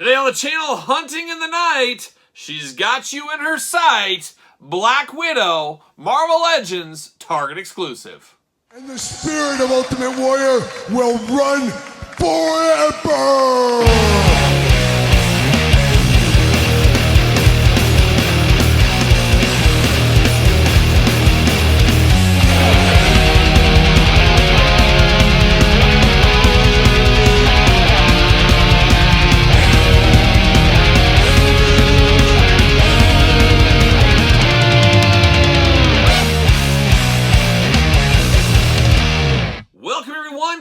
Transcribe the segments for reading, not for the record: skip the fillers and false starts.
Today on the channel, Hunting in the Night, she's got you in her sight. Black Widow, Marvel Legends, Target exclusive. And the spirit of Ultimate Warrior will run forever!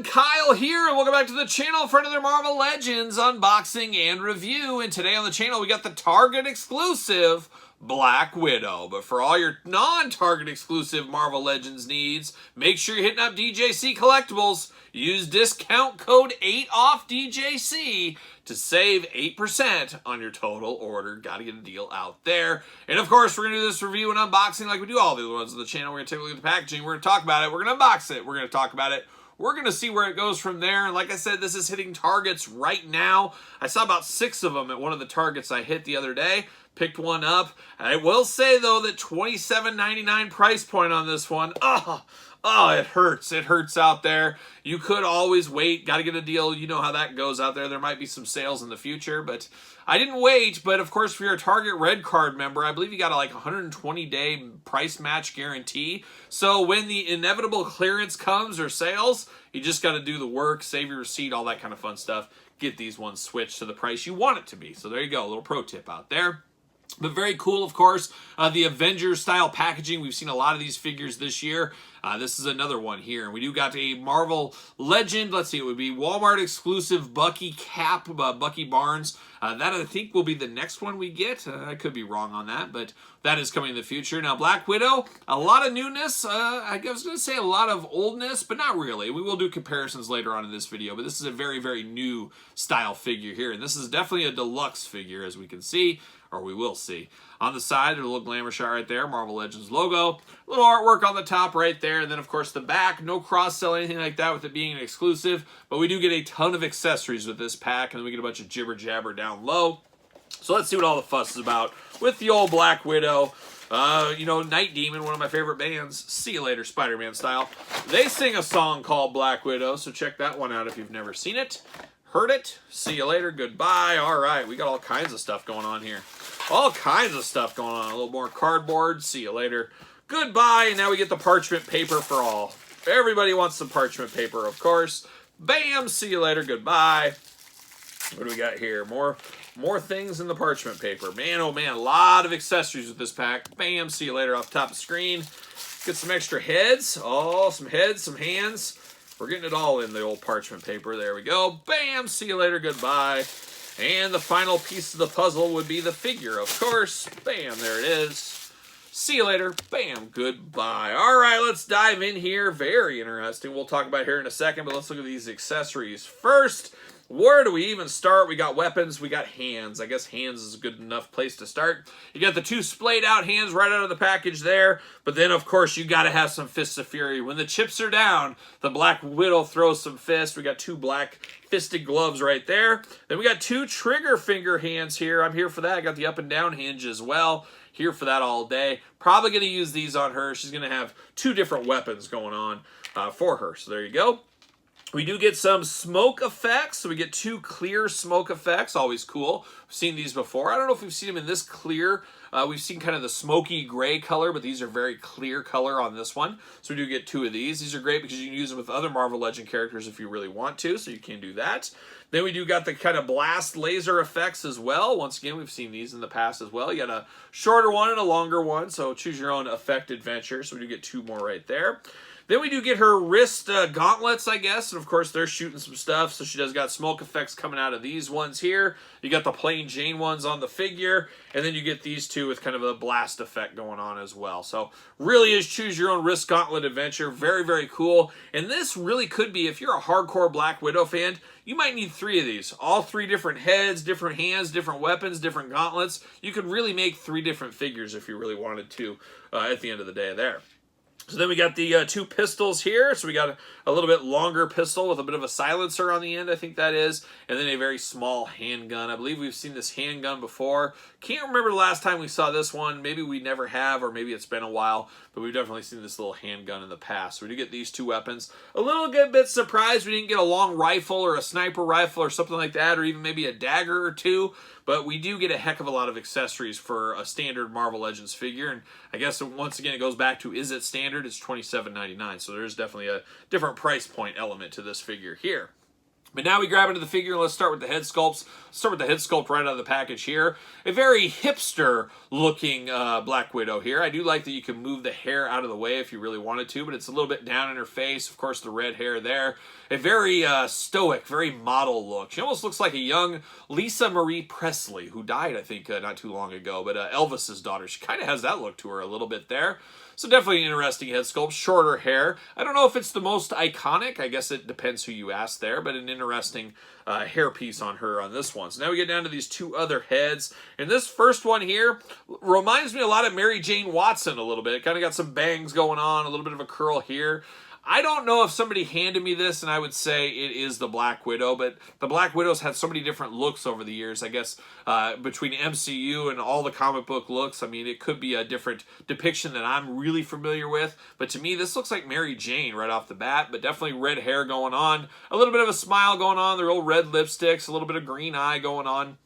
Kyle here, and welcome back to the channel for another Marvel Legends unboxing and review. And today on the channel, we got the Target exclusive Black Widow. But for all your non-Target exclusive Marvel Legends needs, make sure you're hitting up DJC Collectibles. Use discount code 8OFFDJC to save 8% on your total order. Gotta get a deal out there. And of course, we're gonna do this review and unboxing like we do all the other ones on the channel. We're gonna take a look at the packaging. We're gonna talk about it. We're gonna unbox it. We're gonna talk about it. We're going to see where it goes from there. And like I said, this is hitting Targets right now. I saw about 6 of them at one of the Targets I hit the other day. Picked one up. I will say, though, that $27.99 price point on this one. Oh, it hurts. It hurts out there. You could always wait. Got to get a deal. You know how that goes out there. There might be some sales in the future, but I didn't wait. But, of course, if you're a Target Red Card member, I believe you got a 120-day price match guarantee. So when the inevitable clearance comes or sales, you just got to do the work, save your receipt, all that kind of fun stuff. Get these ones switched to the price you want it to be. So there you go. A little pro tip out there. But very cool, of course, the Avengers-style packaging. We've seen a lot of these figures this year. This is another one here. And we do got a Marvel Legend. Let's see, it would be Walmart exclusive Bucky cap, Bucky Barnes. That, I think, will be the next one we get. I could be wrong on that, but that is coming in the future. Now, Black Widow, a lot of newness. I was going to say a lot of oldness, but not really. We will do comparisons later on in this video, but this is a very, very new style figure here. And this is definitely a deluxe figure, as we can see. Or we will see. On the side, a little glamour shot right there, Marvel Legends logo. A little artwork on the top right there. And then, of course, the back. No cross-sell, anything like that with it being an exclusive. But we do get a ton of accessories with this pack. And then we get a bunch of jibber-jabber down low. So let's see what all the fuss is about with the old Black Widow. You know, Night Demon, one of my favorite bands. See you later, Spider-Man style. They sing a song called Black Widow. So check that one out if you've never seen it. Heard it. See you later. Goodbye. All right. We got all kinds of stuff going on here. All kinds of stuff going on. A little more cardboard. See you later. Goodbye. And now we get the parchment paper for all. Everybody wants some parchment paper, of course. Bam. See you later. Goodbye. What do we got here? More things in the parchment paper. Man, oh man. A lot of accessories with this pack. Bam. See you later off the top of the screen. Get some extra heads. Oh, some heads, some hands. We're getting it all in the old parchment paper. There we go. Bam! See you later. Goodbye. And the final piece of the puzzle would be the figure, of course. Bam! There it is. See you later. Bam! Goodbye. All right, let's dive in here. Very interesting. We'll talk about it here in a second, but let's look at these accessories first. Where do we even start? We got weapons, we got hands. I guess hands is a good enough place to start. You got the 2 splayed out hands right out of the package there. But then, of course, you got to have some Fists of Fury. When the chips are down, the Black Widow throws some fists. We got 2 black fisted gloves right there. Then we got 2 trigger finger hands here. I'm here for that. I got the up and down hinge as well. Here for that all day. Probably going to use these on her. She's going to have 2 different weapons going on for her. So there you go. We do get some smoke effects. So we get 2 clear smoke effects. Always cool. We've seen these before. I don't know if we've seen them in this clear. We've seen kind of the smoky gray color, but these are very clear color on this one. So we do get 2 of these. These are great because you can use them with other Marvel Legend characters if you really want to. So you can do that. Then we do got the kind of blast laser effects as well. Once again, we've seen these in the past as well. You got a shorter one and a longer one. So choose your own effect adventure. So we do get 2 more right there. Then we do get her wrist gauntlets, I guess. And, of course, they're shooting some stuff. So she does got smoke effects coming out of these ones here. You got the plain Jane ones on the figure. And then you get these 2 with kind of a blast effect going on as well. So really is choose your own wrist gauntlet adventure. Very, very cool. And this really could be, if you're a hardcore Black Widow fan, you might need 3 of these. All 3 different heads, different hands, different weapons, different gauntlets. You could really make 3 different figures if you really wanted to at the end of the day there. So then we got the two pistols here. So we got a little bit longer pistol with a bit of a silencer on the end, I think that is. And then a very small handgun. I believe we've seen this handgun before. Can't remember the last time we saw this one. Maybe we never have, or maybe it's been a while. But we've definitely seen this little handgun in the past. So we do get these two weapons. A little bit surprised we didn't get a long rifle or a sniper rifle or something like that, or even maybe a dagger or two. But we do get a heck of a lot of accessories for a standard Marvel Legends figure. And I guess once again it goes back to, is it standard? It's $27.99. So there's definitely a different price point element to this figure here. But now we grab into the figure, and let's start with the head sculpts. Let's start with the head sculpt right out of the package here. A very hipster-looking Black Widow here. I do like that you can move the hair out of the way if you really wanted to, but it's a little bit down in her face. Of course, the red hair there. A very stoic, very model look. She almost looks like a young Lisa Marie Presley, who died, I think, not too long ago. But Elvis's daughter, she kind of has that look to her a little bit there. So definitely an interesting head sculpt, shorter hair. I don't know if it's the most iconic. I guess it depends who you ask there, but an interesting hair piece on her on this one. So now we get down to these two other heads. And this first one here reminds me a lot of Mary Jane Watson a little bit. It kind of got some bangs going on, a little bit of a curl here. I don't know if somebody handed me this and I would say it is the Black Widow, but the Black Widow's had so many different looks over the years. I guess between MCU and all the comic book looks, I mean, it could be a different depiction that I'm really familiar with. But to me, this looks like Mary Jane right off the bat, but definitely red hair going on. A little bit of a smile going on, the real red lipsticks, a little bit of green eye going on.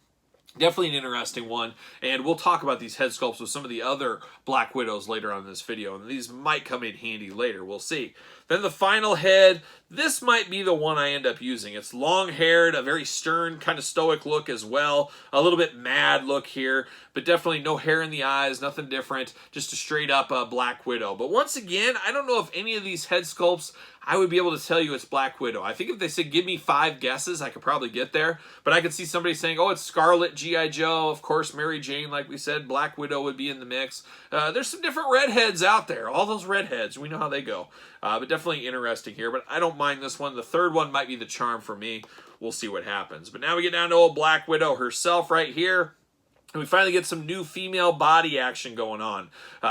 Definitely an interesting one, and we'll talk about these head sculpts with some of the other Black Widows later on in this video, and these might come in handy later. We'll see. Then the final head, this might be the one I end up using. It's long-haired, a very stern, kind of stoic look as well. A little bit mad look here, but definitely no hair in the eyes, nothing different. Just a straight-up Black Widow. But once again, I don't know if any of these head sculpts I would be able to tell you it's Black Widow. I think if they said, give me 5 guesses, I could probably get there. But I could see somebody saying, oh, it's Scarlet, G.I. Joe, of course, Mary Jane, like we said. Black Widow would be in the mix. There's some different redheads out there. All those redheads, we know how they go. But definitely interesting here. But I don't mind this one. The third one might be the charm for me. We'll see what happens. But now we get down to old Black Widow herself right here. And we finally get some new female body action going on.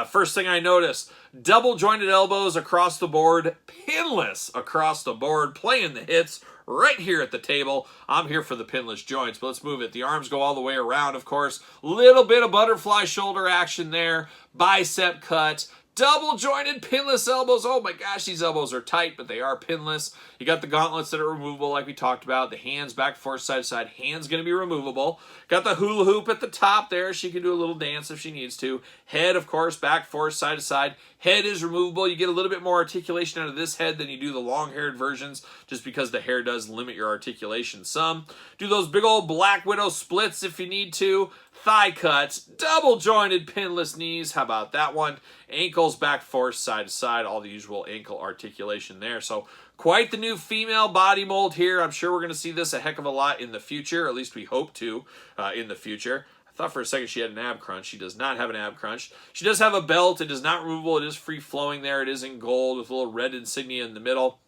First thing I notice, double jointed elbows across the board, pinless across the board, playing the hits right here at the table. I'm here for the pinless joints, but let's move it. The arms go all the way around, of course. Little bit of butterfly shoulder action there, bicep cut. Double jointed pinless elbows. Oh my gosh, these elbows are tight, but they are pinless. You got the gauntlets that are removable like we talked about. The hands back, forth, side to side. Hands going to be removable. Got the hula hoop at the top there. She can do a little dance if she needs to. Head, of course, back, forth, side to side. Head is removable. You get a little bit more articulation out of this head than you do the long-haired versions, just because the hair does limit your articulation some. Do those big old Black Widow splits if you need to. Thigh cuts, double jointed pinless knees. How about that one? Ankles back, forth, side to side. All the usual ankle articulation there. So quite the new female body mold here. I'm sure we're going to see this a heck of a lot in the future. Or at least we hope to in the future. I thought for a second she had an ab crunch. She does not have an ab crunch. She does have a belt. It is not removable. It is free flowing there. It is in gold with a little red insignia in the middle.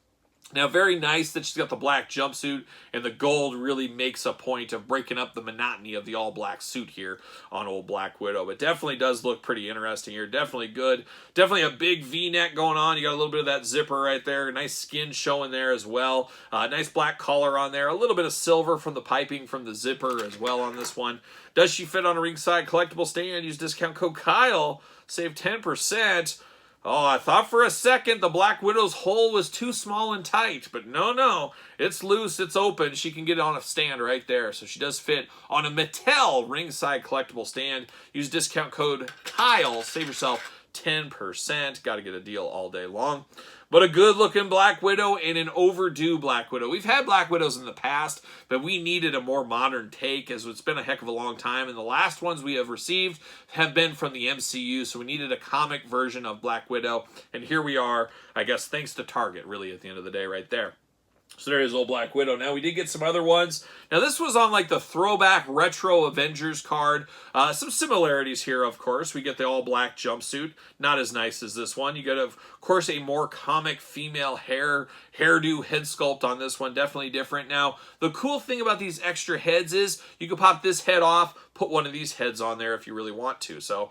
Now, very nice that she's got the black jumpsuit, and the gold really makes a point of breaking up the monotony of the all-black suit here on old Black Widow. But definitely does look pretty interesting here. Definitely good. Definitely a big V-neck going on. You got a little bit of that zipper right there. Nice skin showing there as well. Nice black collar on there. A little bit of silver from the piping from the zipper as well on this one. Does she fit on a ringside collectible stand? Use discount code Kyle. Save 10%. Oh, I thought for a second the Black Widow's hole was too small and tight, but no. It's loose, it's open. She can get on a stand right there, so she does fit on a Mattel ringside collectible stand. Use discount code Kyle. Save yourself 10%. Got to get a deal all day long. But a good-looking Black Widow and an overdue Black Widow. We've had Black Widows in the past, but we needed a more modern take, as it's been a heck of a long time. And the last ones we have received have been from the MCU, so we needed a comic version of Black Widow. And here we are, I guess, thanks to Target, really, at the end of the day right there. So there is old Black Widow. Now, we did get some other ones. Now, this was on, like, the throwback retro Avengers card. Some similarities here, of course. We get the all-black jumpsuit. Not as nice as this one. You get, of course, a more comic female hairdo head sculpt on this one. Definitely different. Now, the cool thing about these extra heads is you can pop this head off, put one of these heads on there if you really want to. So,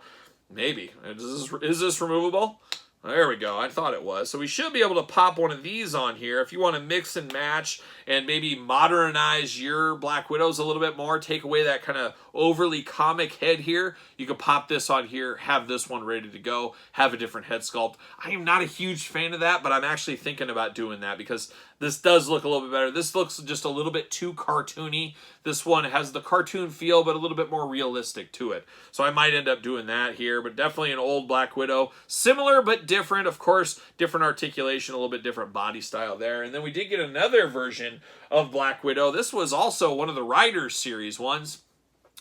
maybe. Is this removable? There we go. I thought it was. So we should be able to pop one of these on here. If you want to mix and match and maybe modernize your Black Widows a little bit more, take away that kind of overly comic head here, you can pop this on here, have this one ready to go, have a different head sculpt. I am not a huge fan of that, but I'm actually thinking about doing that because this does look a little bit better. This looks just a little bit too cartoony. This one has the cartoon feel, but a little bit more realistic to it. So I might end up doing that here, but definitely an old Black Widow. Similar, but different. Of course, different articulation, a little bit different body style there. And then we did get another version of Black Widow. This was also one of the Riders series ones.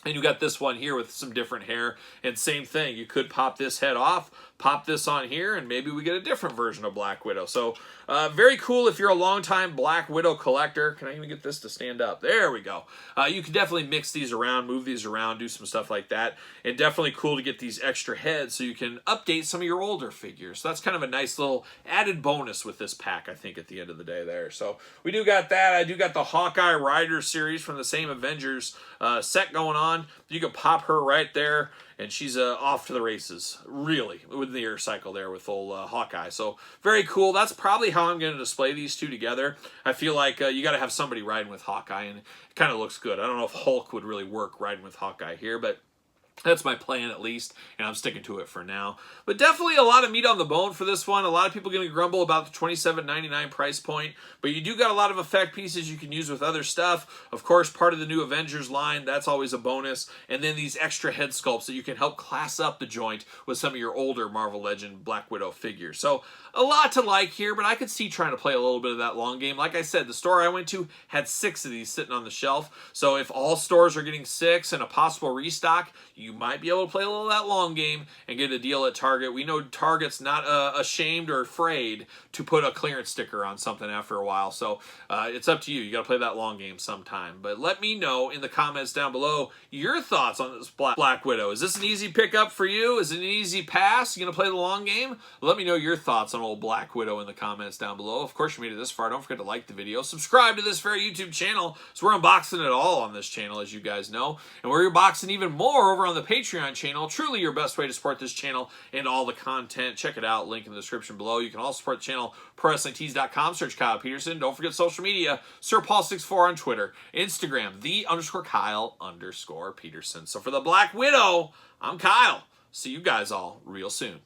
And you got this one here with some different hair. And same thing, you could pop this head off, pop this on here, and maybe we get a different version of Black Widow. So very cool if you're a longtime Black Widow collector. Can I even get this to stand up? There we go. You can definitely mix these around, move these around, do some stuff like that. And definitely cool to get these extra heads so you can update some of your older figures. So that's kind of a nice little added bonus with this pack, I think, at the end of the day there. So we do got that. I do got the Hawkeye Rider series from the same Avengers set going on. You can pop her right there, and she's off to the races, really, with the air cycle there with old Hawkeye. So very cool. That's probably how I'm going to display these two together. I feel like you got to have somebody riding with Hawkeye, and it kind of looks good. I don't know if Hulk would really work riding with Hawkeye here, but that's my plan at least, and I'm sticking to it for now. But definitely a lot of meat on the bone for this one. A lot of people going to grumble about the $27.99 price point, but you do got a lot of effect pieces you can use with other stuff. Of course, part of the new Avengers line, that's always a bonus. And then these extra head sculpts that you can help class up the joint with some of your older Marvel Legend Black Widow figures. So a lot to like here, but I could see trying to play a little bit of that long game. Like I said, the store I went to had 6 of these sitting on the shelf. So if all stores are getting 6 and a possible restock, you might be able to play a little of that long game and get a deal at Target. We know Target's not ashamed or afraid to put a clearance sticker on something after a while. So it's up to you. You got to play that long game sometime. But let me know in the comments down below your thoughts on this Black Widow. Is this an easy pickup for you? Is it an easy pass? You going to play the long game? Let me know your thoughts on old Black Widow in the comments down below. Of course, you made it this far. Don't forget to like the video. Subscribe to this very YouTube channel. So we're unboxing it all on this channel, as you guys know. And we're unboxing even more over on the Patreon channel. Truly your best way to support this channel and all the content. Check it out. Link in the description below. You can also support the channel, ProWrestlingTees.com. Search Kyle Peterson. Don't forget social media. SirPaul64 on Twitter. Instagram, _Kyle_Peterson. So for the Black Widow, I'm Kyle. See you guys all real soon.